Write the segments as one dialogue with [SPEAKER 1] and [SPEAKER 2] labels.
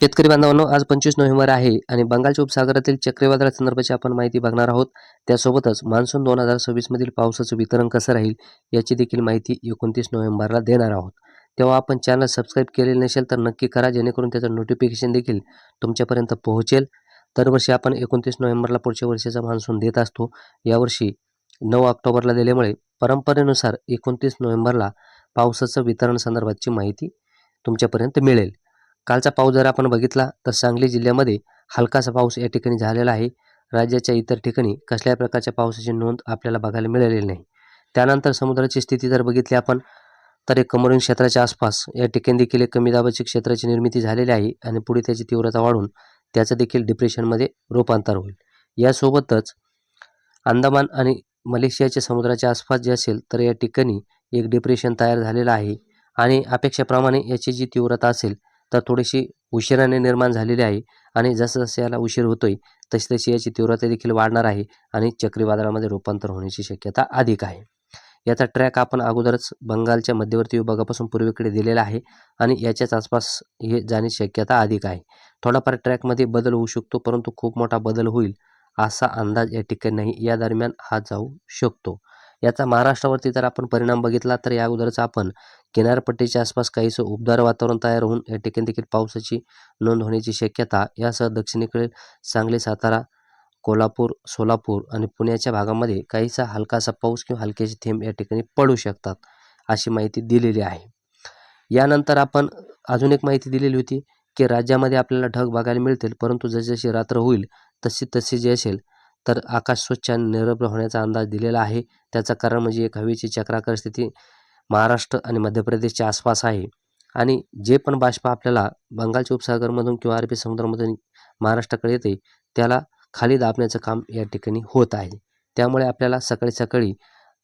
[SPEAKER 1] शेतकरी बांधवांनो, आज 25 नोव्हेंबर आहे आणि बंगालच्या उपसागरातील चक्रीवादळासंदर्भाची आपण माहिती बघणार आहोत. त्यासोबतच मान्सून 2026 मधील पावसाचं वितरण कसं राहील याची देखील माहिती 29 नोव्हेंबरला देणार आहोत. तेव्हा आपण चॅनल सबस्क्राईब केलेले नसेल तर नक्की करा, जेणेकरून त्याचं नोटिफिकेशन देखील तुमच्यापर्यंत पोहोचेल. दरवर्षी आपण 29 नोव्हेंबरला पुढच्या वर्षीचा मान्सून देत असतो. यावर्षी 9 ऑक्टोबरला दिल्यामुळे परंपरेनुसार 29 नोव्हेंबरला पावसाचं वितरण संदर्भातची माहिती तुमच्यापर्यंत मिळेल. कालचा पाऊस जर आपण बघितला तर सांगली जिल्ह्यामध्ये हलकासा पाऊस या ठिकाणी झालेला आहे. राज्याच्या इतर ठिकाणी कसल्याही प्रकारच्या पावसाची नोंद आपल्याला बघायला मिळालेली नाही. त्यानंतर समुद्राची स्थिती जर बघितली आपण तर एक कमोरीन क्षेत्राच्या आसपास या ठिकाणी देखील एक कमी दाबाची क्षेत्राची निर्मिती झालेली आहे आणि पुढे त्याची तीव्रता वाढून त्याचं देखील डिप्रेशनमध्ये रूपांतर होईल. यासोबतच अंदमान आणि मलेशियाच्या समुद्राच्या आसपास जे असेल तर या ठिकाणी एक डिप्रेशन तयार झालेलं आहे आणि अपेक्षेप्रमाणे याची जी तीव्रता असेल तर थोडीशी उशिराने निर्माण झालेली आहे आणि जसं जसं याला उशीर होतोय तशी तशी याची तीव्रता देखील वाढणार आहे आणि चक्रीवादळामध्ये रूपांतर होण्याची शक्यता अधिक आहे. याचा ट्रॅक आपण अगोदरच बंगालच्या मध्यवर्ती विभागापासून पूर्वेकडे दिलेला आहे आणि याच्याच आसपास हे जाण्याची शक्यता अधिक आहे. थोडाफार ट्रॅकमध्ये बदल होऊ शकतो, परंतु खूप मोठा बदल होईल असा अंदाज या ठिकाणी नाही. या दरम्यान हा जाऊ शकतो. याचा महाराष्ट्रावरती जर आपण परिणाम बघितला तर या अगोदरच आपण किनारपट्टीच्या आसपास काहीसं उबदार वातावरण तयार होऊन या ठिकाणी देखील पावसाची नोंद होण्याची शक्यता, यासह दक्षिणेकडील सांगली, सातारा, कोल्हापूर, सोलापूर आणि पुण्याच्या भागामध्ये काहीसा हलकासा पाऊस किंवा हलकेचे थेंब या ठिकाणी पडू शकतात, अशी माहिती दिलेली आहे. यानंतर आपण अजून एक माहिती दिलेली होती की राज्यामध्ये आपल्याला ढग बघायला मिळतील, परंतु जशी रात्र होईल तशी तशी जे असेल तर आकाश स्वच्छ आणि निरभ्र होण्याचा अंदाज दिलेला आहे. त्याचं कारण म्हणजे एक हवेची चक्राकार स्थिती महाराष्ट्र आणि मध्य प्रदेशच्या आसपास आहे आणि जे पण बाष्प आपल्याला बंगालच्या उपसागरमधून किंवा अरबी समुद्रामधून महाराष्ट्राकडे येते त्याला खाली दाबण्याचं काम या ठिकाणी होत आहे. त्यामुळे आपल्याला सकाळी सकाळी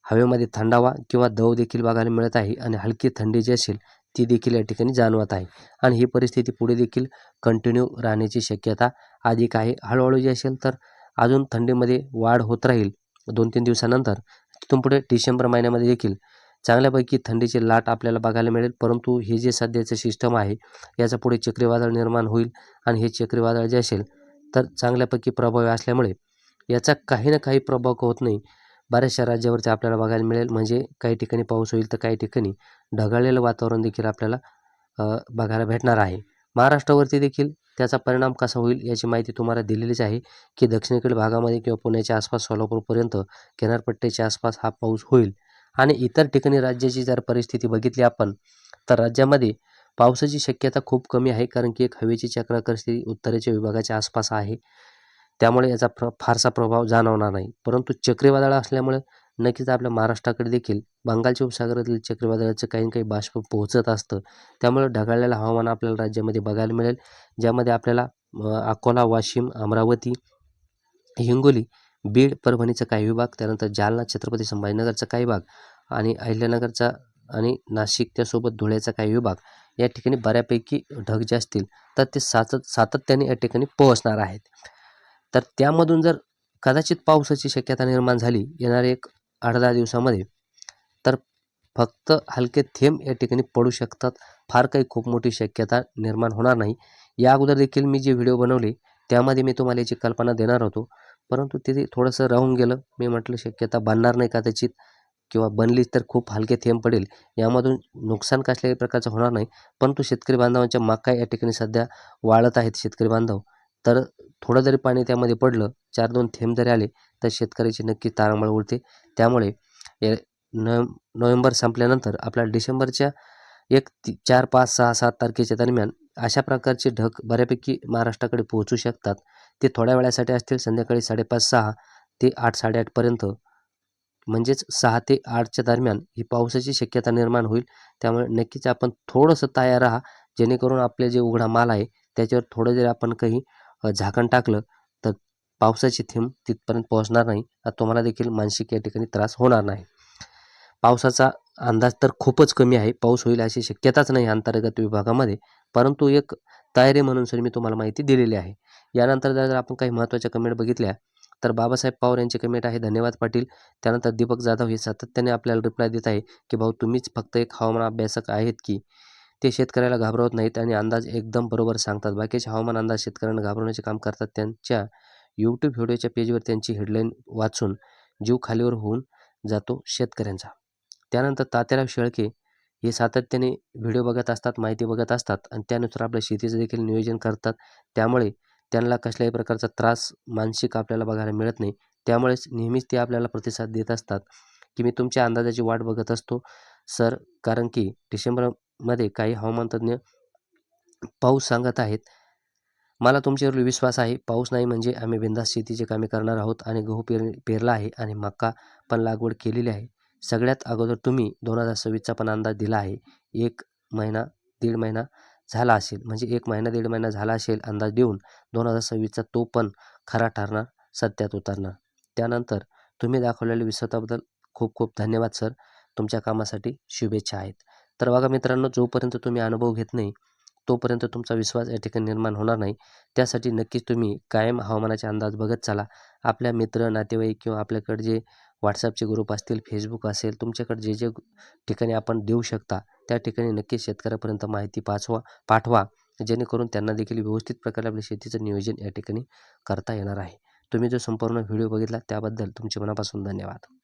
[SPEAKER 1] हवेमध्ये थंडावा किंवा दव देखील बघायला मिळत आहे आणि हलकी थंडी जी असेल ती देखील या ठिकाणी जाणवत आहे आणि ही परिस्थिती पुढे देखील कंटिन्यू राहण्याची शक्यता अधिक आहे. हळूहळू जी असेल तर अजून थंडीमध्ये वाढ होत राहील 2-3 दिवसानंतर. तिथून पुढे डिसेंबर महिन्यामध्ये देखील चांगल्यापैकी थंडीची लाट आपल्याला बघायला मिळेल, परंतु हे जे सध्याचं सिस्टम आहे याचा पुढे चक्रीवादळ निर्माण होईल आणि हे चक्रीवादळ जे असेल तर चांगल्यापैकी प्रभावी असल्यामुळे याचा काही ना काही प्रभाव होत नाही. बऱ्याचशा राज्यावरती आपल्याला बघायला मिळेल, म्हणजे काही ठिकाणी पाऊस होईल तर काही ठिकाणी ढगाळलेलं वातावरण देखील आपल्याला बघायला भेटणार आहे. महाराष्ट्रावरती देखील त्याचा परिणाम कसा होईल याची माहिती तुम्हाला दिलेलीच आहे की दक्षिणेकडील भागामध्ये किंवा पुण्याच्या आसपास सोलापूरपर्यंत किनारपट्टीच्या आसपास हा पाऊस होईल आणि इतर ठिकाणी राज्याची जर परिस्थिती बघितली आपण तर राज्यामध्ये पावसाची शक्यता खूप कमी आहे, कारण की एक हवेची चक्राकार स्थिती उत्तरेच्या विभागाच्या आसपास आहे. त्यामुळे याचा फारसा प्रभाव जाणवणार नाही, परंतु चक्रीवादळ असल्यामुळे नक्कीच आपल्या महाराष्ट्राकडे देखील बंगालच्या उपसागरातील चक्रीवादळाचं काही ना काही बाष्प पोहोचत असतं. त्यामुळे ढगाळलेलं हवामान आपल्याला राज्यामध्ये बघायला मिळेल, ज्यामध्ये आपल्याला अकोला, वाशिम, अमरावती, हिंगोली, बीड, परभणीचा काही विभाग, त्यानंतर जालना, छत्रपती संभाजीनगरचा काही भाग आणि अहिल्यानगरचा आणि नाशिक त्यासोबत धुळ्याचा काही विभाग या ठिकाणी बऱ्यापैकी ढग जे असतील तर ते सातत्याने या ठिकाणी पोहोचणार आहेत. तर त्यामधून जर कदाचित पावसाची शक्यता निर्माण झाली येणाऱ्या एक 8-10 दिवसामध्ये तर फक्त हलके थेंब या ठिकाणी पडू शकतात. फार काही खूप मोठी शक्यता निर्माण होणार नाही. या अगोदर देखील मी जे व्हिडिओ बनवले त्यामध्ये मी तुम्हाला याची कल्पना देणार होतो, परंतु ते थोडंसं राहून गेलं. मी म्हटलं शक्यता बनणार नाही कदाचित, किंवा बनलीच तर खूप हलके थेंब पडेल. यामधून नुकसान कसल्याही प्रकारचं होणार नाही, परंतु शेतकरी बांधवांच्या मका या ठिकाणी सध्या वाळत आहेत शेतकरी बांधव. तर थोडं जरी पाणी त्यामध्ये पडलं, 4-2 थेंब जरी आले तर शेतकऱ्याची नक्की तारांबळ उडते. त्यामुळे नोव्हेंबर संपल्यानंतर आपल्या डिसेंबरच्या 4, 5, 6, 7 तारखेच्या दरम्यान अशा प्रकारचे ढग बऱ्यापैकी महाराष्ट्राकडे पोहोचू शकतात. ते थोड्या वेळासाठी असतील, संध्याकाळी 5:30-6 ते 8-8:30 पर्यंत, म्हणजेच 6 ते 8च्या दरम्यान ही पावसाची शक्यता निर्माण होईल. त्यामुळे नक्कीच आपण थोडंसं तयार राहा, जेणेकरून आपले जे उघडा माल आहे त्याच्यावर थोडं जरी आपण काही झाकण टाकलं तर पावसाची थेंब तिथपर्यंत पोहोचणार नाही. तुम्हाला देखील मानसिक या ठिकाणी त्रास होणार नाही. पावसाचा अंदाज तर खूपच कमी आहे, पाऊस होईल अशी शक्यताच नाही अंतर्गत विभागामध्ये, परंतु एक तयारी म्हणून सर मी तुम्हाला माहिती दिलेली आहे. यानंतर जर आपण काही महत्त्वाच्या कमेंट बघितल्या तर बाबासाहेब पवार यांची कमेंट आहे, धन्यवाद पाटील. त्यानंतर दीपक जाधव हे सातत्याने आपल्याला रिप्लाय देत आहे की भाऊ तुम्हीच फक्त एक हवामान अभ्यासक आहेत की ते शेतकऱ्याला घाबरवत नाहीत आणि अंदाज एकदम बरोबर सांगतात. बाकीचे हवामान अंदाज शेतकऱ्यांना घाबरवण्याचे काम करतात. त्यांच्या यूट्यूब व्हिडिओच्या पेजवर त्यांची हेडलाईन वाचून जीव खालीवर होऊन जातो शेतकऱ्यांचा. त्यानंतर तात्याराव शेळके हे सातत्याने व्हिडिओ बघत असतात, माहिती बघत असतात आणि त्यानुसार आपल्या शेतीचं देखील नियोजन करतात. त्यामुळे त्यांना कसल्याही प्रकारचा त्रास मानसिक आपल्याला बघायला मिळत नाही. त्यामुळेच नेहमीच ते आपल्याला प्रतिसाद देत असतात की मी तुमच्या अंदाजाची वाट बघत असतो सर, कारण की डिसेंबरमध्ये काही हवामान तज्ज्ञ पाऊस सांगत आहेत. मला तुमच्यावर विश्वास आहे. पाऊस नाही म्हणजे आम्ही बिनधास्त शेतीची कामे करणार आहोत आणि गहू पेरला आहे आणि मका पण लागवड केलेली आहे. सगळ्यात अगोदर तुम्ही 2026चा पण अंदाज दिला आहे. 1 महिना, दीड महिना झाला असेल. म्हणजे 1 महिना, दीड महिना झाला असेल अंदाज देऊन 2026चा तो पण खरा ठरणार, सत्यात उतरणार. त्यानंतर तुम्ही दाखवलेल्या विश्वासाबद्दल खूप खूप धन्यवाद सर. तुमच्या कामासाठी शुभेच्छा आहेत. तर बघा मित्रांनो, जोपर्यंत तुम्ही अनुभव घेत नाही तोपर्यंत तुमचा विश्वास या ठिकाणी निर्माण होणार नाही. त्यासाठी नक्कीच तुम्ही कायम हवामानाचे अंदाज बघत चाला. आपल्या मित्र, नातेवाईक किंवा आपल्याकडे जे WhatsAppचे ग्रुप असतील, Facebook असेल, तुमच्याकडे जे जे ठिकाणी आपण देऊ शकता त्या ठिकाणी नक्कीच शेतकऱ्यापर्यंत माहिती पाठवा, जेणेकरून त्यांना देखील व्यवस्थित प्रकारे आपल्या शेतीचं नियोजन या ठिकाणी करता येणार आहे. तुम्ही जो संपूर्ण व्हिडिओ बघितला त्याबद्दल तुमचे मनापासून धन्यवाद.